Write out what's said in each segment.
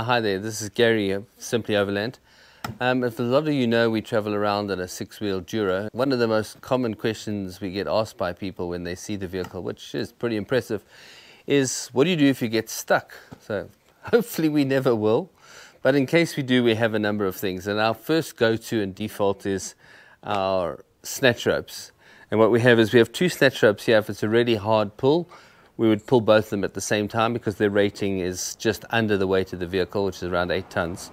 Hi there, this is Gary of Simply Overland. If a lot of you know, we travel around in a six-wheel Dura. One of the most common questions we get asked by people when they see the vehicle, which is pretty impressive, is what do you do if you get stuck? So hopefully we never will, but in case we do, we have a number of things. And our first go-to and default is our snatch ropes. And what we have is we have two snatch ropes here. If it's a really hard pull, we would pull both of them at the same time because their rating is just under the weight of the vehicle, which is around 8 tons.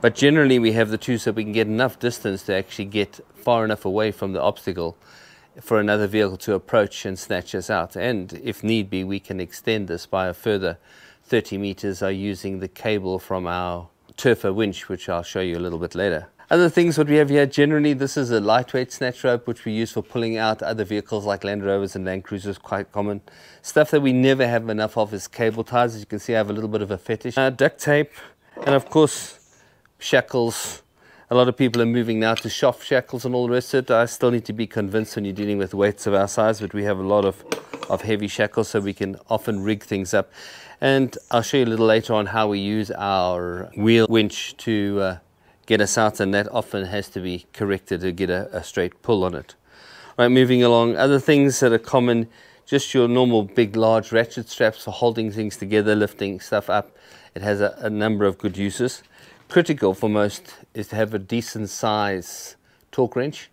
But generally we have the two so we can get enough distance to actually get far enough away from the obstacle for another vehicle to approach and snatch us out. And if need be, we can extend this by a further 30 meters using the cable from our Tirfor Winch, which I'll show you a little bit later. Other things what we have here, generally this is a lightweight snatch rope which we use for pulling out other vehicles like Land Rovers and Land Cruisers, quite common. Stuff that we never have enough of is cable ties. As you can see, I have a little bit of a fetish. Duct tape, and of course shackles. A lot of people are moving now to soft shackles and all the rest of it. I still need to be convinced when you're dealing with weights of our size, but we have a lot of heavy shackles so we can often rig things up. And I'll show you a little later on how we use our wheel winch to get us out, and that often has to be corrected to get a straight pull on it. Right, moving along, other things that are common, just your normal big large ratchet straps for holding things together, lifting stuff up. It has a number of good uses. Critical for most is to have a decent size torque wrench.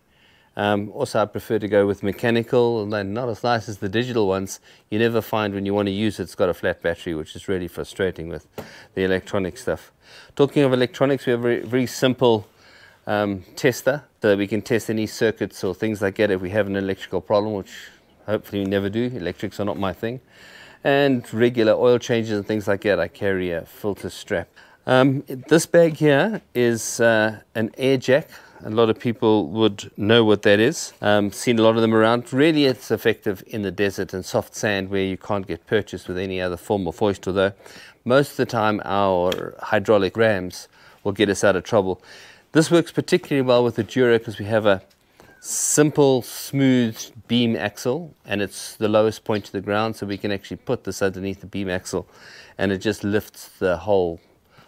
Also I prefer to go with mechanical, and they're not as nice as the digital ones. You never find when you want to use it, it's got a flat battery, which is really frustrating with the electronic stuff. Talking of electronics, we have a very simple tester so that we can test any circuits or things like that if we have an electrical problem, which hopefully we never do. Electrics are not my thing. And regular oil changes and things like that. I carry a filter strap. This bag here is an air jack. A lot of people would know what that is. Seen a lot of them around. Really it's effective in the desert and soft sand where you can't get purchased with any other form of hoist, although most of the time our hydraulic rams will get us out of trouble. This works particularly well with the Dura because we have a simple smooth beam axle and it's the lowest point to the ground, so we can actually put this underneath the beam axle and it just lifts the whole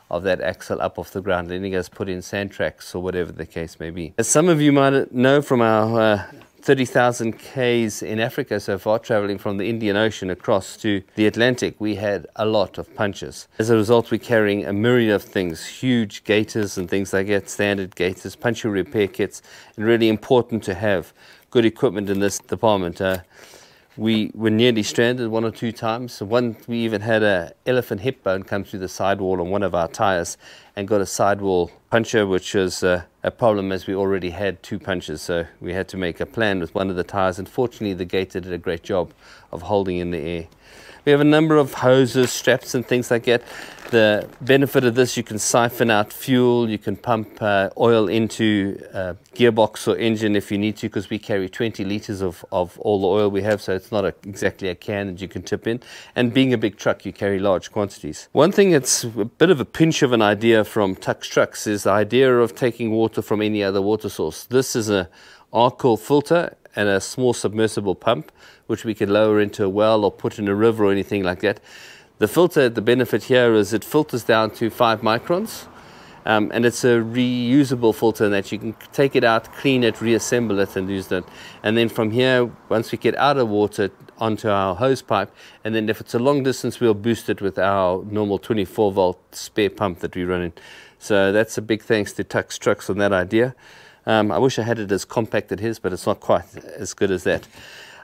of that axle up off the ground, and then it goes put in sand tracks or whatever the case may be. As some of you might know from our 30,000 Ks in Africa so far, traveling from the Indian Ocean across to the Atlantic, we had a lot of punches. As a result, we're carrying a myriad of things, huge gaitors and things like that, standard gaitors, puncture repair kits, and really important to have good equipment in this department. We were nearly stranded 1 or 2 times. We even had an elephant hip bone come through the sidewall on one of our tires and got a sidewall puncture, which was a problem as we already had 2 punches. So we had to make a plan with one of the tires. Unfortunately, the gaiter did a great job of holding in the air. We have a number of hoses, straps and things like that. The benefit of this, you can siphon out fuel, you can pump oil into gearbox or engine if you need to, because we carry 20 liters of all the oil we have, so it's not exactly a can that you can tip in. And being a big truck, you carry large quantities. One thing that's a bit of a pinch of an idea from Tux Trucks is the idea of taking water from any other water source. This is a Arcol filter and a small submersible pump, which we can lower into a well or put in a river or anything like that. The filter, the benefit here is it filters down to 5 microns, and it's a reusable filter in that you can take it out, clean it, reassemble it and use it. And then from here, once we get out of water, onto our hose pipe, and then if it's a long distance, we'll boost it with our normal 24 volt spare pump that we run in. So that's a big thanks to Tux Trucks on that idea. I wish I had it as compact as his, but it's not quite as good as that.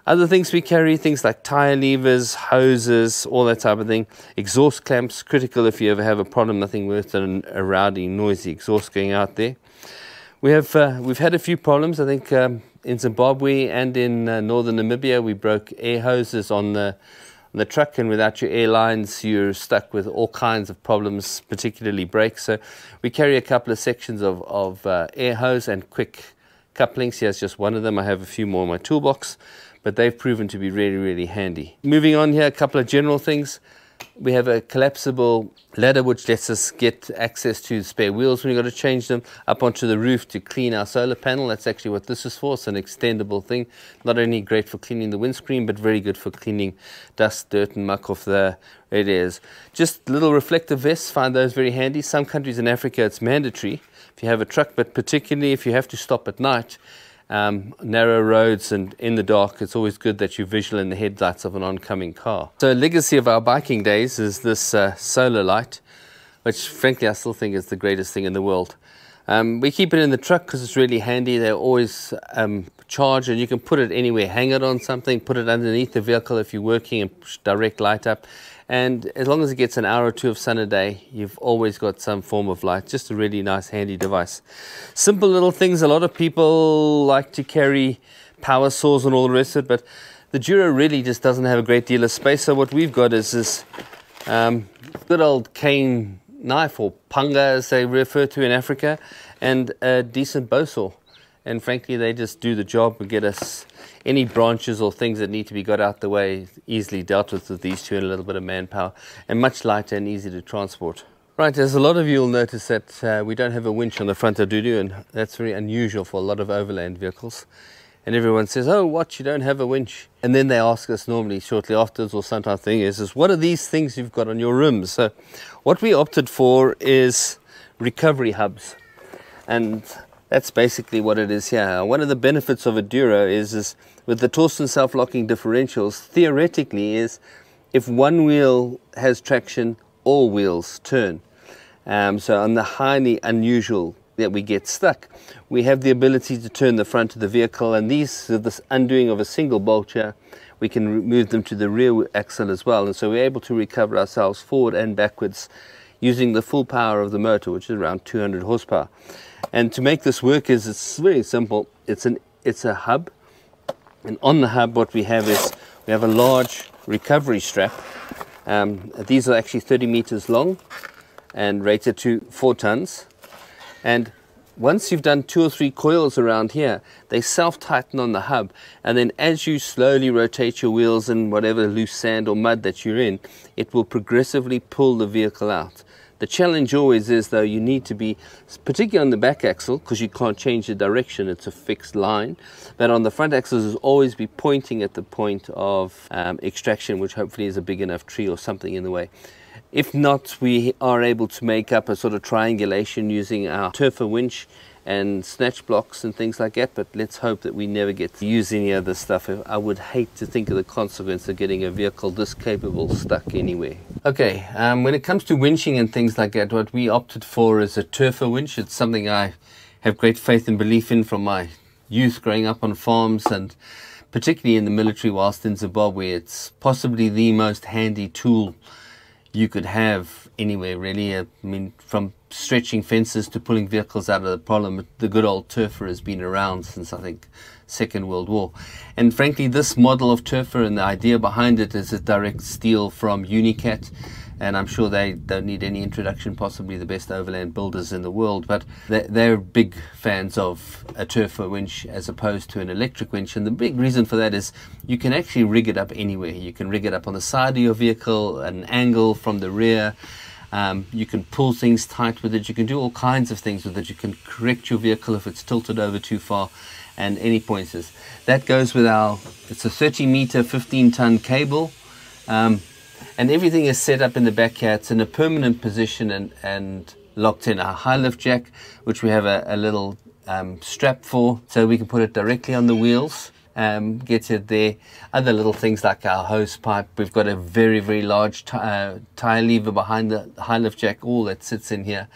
Other things we carry, things like tire levers, hoses, all that type of thing. Exhaust clamps, critical if you ever have a problem, nothing worse than a rowdy, noisy exhaust going out there. We've had a few problems, I think in Zimbabwe and in northern Namibia. We broke air hoses on the truck, and without your air lines you're stuck with all kinds of problems, particularly brakes. So we carry a couple of sections of air hose and quick couplings. Here's just one of them. I have a few more in my toolbox, but they've proven to be really, really handy. Moving on here, a couple of general things. We have a collapsible ladder which lets us get access to spare wheels when we've got to change them, up onto the roof to clean our solar panel. That's actually what this is for. It's an extendable thing. Not only great for cleaning the windscreen, but very good for cleaning dust, dirt and muck off the radiators. Just little reflective vests, find those very handy. Some countries in Africa it's mandatory if you have a truck, but particularly if you have to stop at night, narrow roads and in the dark, it's always good that you're visual in the headlights of an oncoming car. So a legacy of our biking days is this solar light, which frankly I still think is the greatest thing in the world. We keep it in the truck because it's really handy. They're always charged, and you can put it anywhere, hang it on something, put it underneath the vehicle if you're working, and direct light up. And as long as it gets an hour or two of sun a day, you've always got some form of light. Just a really nice, handy device. Simple little things. A lot of people like to carry power saws and all the rest of it, but the Duro really just doesn't have a great deal of space. So what we've got is this good old cane knife, or punga as they refer to in Africa, and a decent bow saw. And frankly, they just do the job and get us any branches or things that need to be got out the way easily dealt with these two, and a little bit of manpower, and much lighter and easy to transport. Right, as a lot of you will notice that we don't have a winch on the front of Dudu, and that's very unusual for a lot of overland vehicles. And everyone says, oh, what, you don't have a winch? And then they ask us normally shortly afterwards, or sometimes thing is what are these things you've got on your rims? So what we opted for is recovery hubs. And that's basically what it is here. One of the benefits of a Duro is with the Torsen self-locking differentials, theoretically is if one wheel has traction, all wheels turn. So on the highly unusual that we get stuck, we have the ability to turn the front of the vehicle, and these, this undoing of a single bolt here, we can move them to the rear axle as well. And so we're able to recover ourselves forward and backwards using the full power of the motor, which is around 200 horsepower. And to make this work it's very simple. It's a hub, and on the hub what we have is we have a large recovery strap. These are actually 30 meters long and rated to 4 tons. And once you've done 2 or 3 coils around here, they self-tighten on the hub, and then as you slowly rotate your wheels in whatever loose sand or mud that you're in, it will progressively pull the vehicle out. The challenge always is, though, you need to be, particularly on the back axle, because you can't change the direction, it's a fixed line. But on the front axles, is always be pointing at the point of extraction, which hopefully is a big enough tree or something in the way. If not, we are able to make up a sort of triangulation using our Tirfor Winch and Snatch blocks and things like that, but let's hope that we never get to use any of this stuff. I would hate to think of the consequence of getting a vehicle this capable stuck anywhere. Okay, when it comes to winching and things like that, what we opted for is a Tirfor winch. It's something I have great faith and belief in from my youth growing up on farms, and particularly in the military whilst in Zimbabwe. It's possibly the most handy tool you could have anywhere, really. I mean, from stretching fences to pulling vehicles out of the problem, the good old Tirfor has been around since, I think, Second World War. And frankly, this model of Tirfor and the idea behind it is a direct steal from Unicat, and I'm sure they don't need any introduction, possibly the best overland builders in the world, but they're big fans of a Tirfor winch as opposed to an electric winch. And the big reason for that is you can actually rig it up anywhere. You can rig it up on the side of your vehicle, an angle from the rear. You can pull things tight with it. You can do all kinds of things with it. You can correct your vehicle if it's tilted over too far, and any pointers. That goes with it's a 30 meter, 15 ton cable. And everything is set up in the back here. It's in a permanent position and locked in. Our high lift jack, which we have a little strap for, so we can put it directly on the wheels. Gets it there. Other little things like our hose pipe. We've got a very, very large tire lever behind the high lift jack, all that sits in here.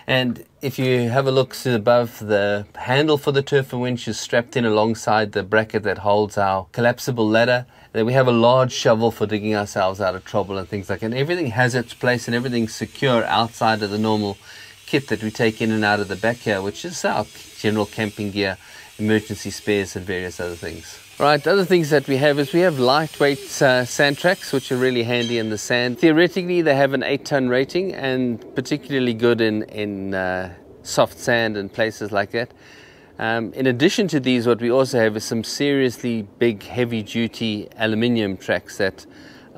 And if you have a look above, the handle for the Tirfor winch is strapped in alongside the bracket that holds our collapsible ladder. Then we have a large shovel for digging ourselves out of trouble and things like that. And everything has its place, and everything's secure outside of the normal kit that we take in and out of the back here, which is our general camping gear, emergency spares and various other things. Right, other things that we have is we have lightweight sand tracks, which are really handy in the sand. Theoretically, they have an 8-ton rating, and particularly good in soft sand and places like that. In addition to these, what we also have is some seriously big, heavy-duty aluminium tracks that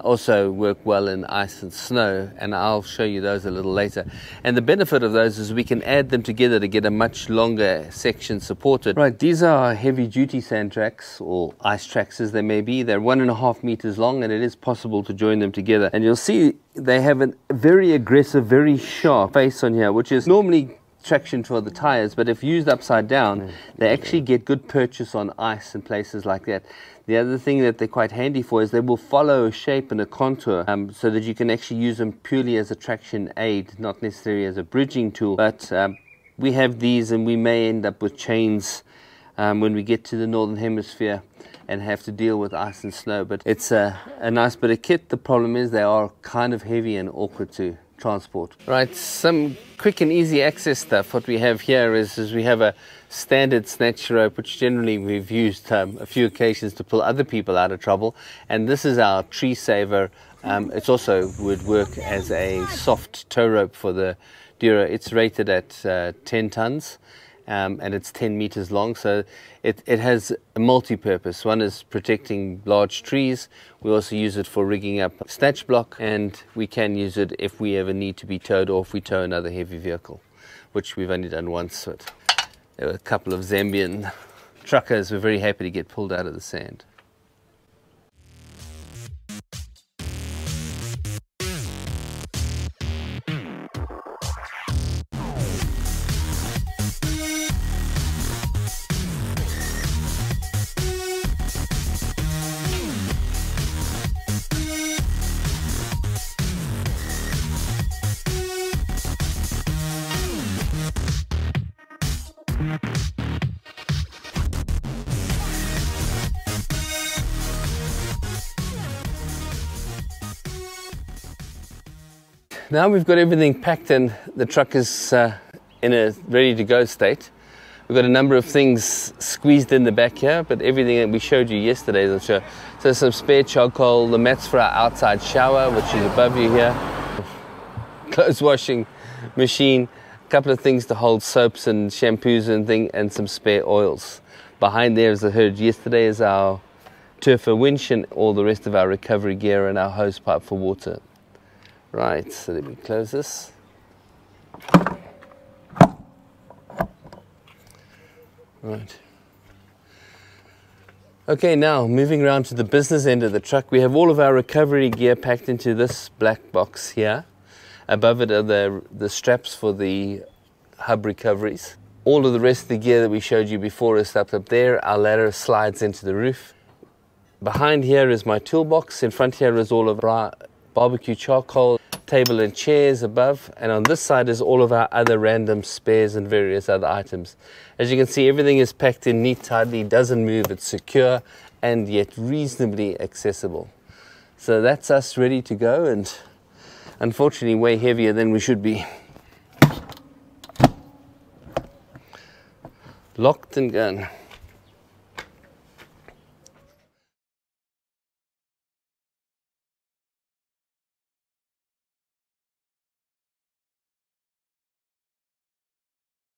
also work well in ice and snow, and I'll show you those a little later. And the benefit of those is we can add them together to get a much longer section supported. Right, these are heavy duty sand tracks, or ice tracks as they may be. They're 1.5 meters long, and it is possible to join them together. And you'll see they have a very aggressive, very sharp face on here, which is normally traction for the tires, but if used upside down, they actually get good purchase on ice and places like that. The other thing that they're quite handy for is they will follow a shape and a contour, so that you can actually use them purely as a traction aid, not necessarily as a bridging tool. But we have these, and we may end up with chains when we get to the northern hemisphere and have to deal with ice and snow. But it's a nice bit of kit. The problem is they are kind of heavy and awkward to transport. Right, some quick and easy access stuff. What we have here is we have a standard snatch rope, which generally we've used a few occasions to pull other people out of trouble, and this is our tree saver. It also would work as a soft tow rope for the Dura. It's rated at 10 tons. And it's 10 meters long, so it has a multi-purpose. One is protecting large trees. We also use it for rigging up snatch block, and we can use it if we ever need to be towed, or if we tow another heavy vehicle, which we've only done once. But there were a couple of Zambian truckers who were very happy to get pulled out of the sand. Now we've got everything packed and the truck is in a ready-to-go state. We've got a number of things squeezed in the back here, but everything that we showed you yesterday will show. So some spare charcoal, the mats for our outside shower, which is above you here, clothes washing machine, a couple of things to hold soaps and shampoos and some spare oils. Behind there, as I heard yesterday, is our Tirfor Winch and all the rest of our recovery gear and our hose pipe for water. Right, so let me close this. Right. Okay, now moving around to the business end of the truck, we have all of our recovery gear packed into this black box here. Above it are the straps for the hub recoveries. All of the rest of the gear that we showed you before is up there. Our ladder slides into the roof. Behind here is my toolbox. In front here is all of our barbecue charcoal, table and chairs above, and on this side is all of our other random spares and various other items. As you can see, everything is packed in neat, tidily, doesn't move, it's secure and yet reasonably accessible. So that's us ready to go, and unfortunately way heavier than we should be. Locked and gone.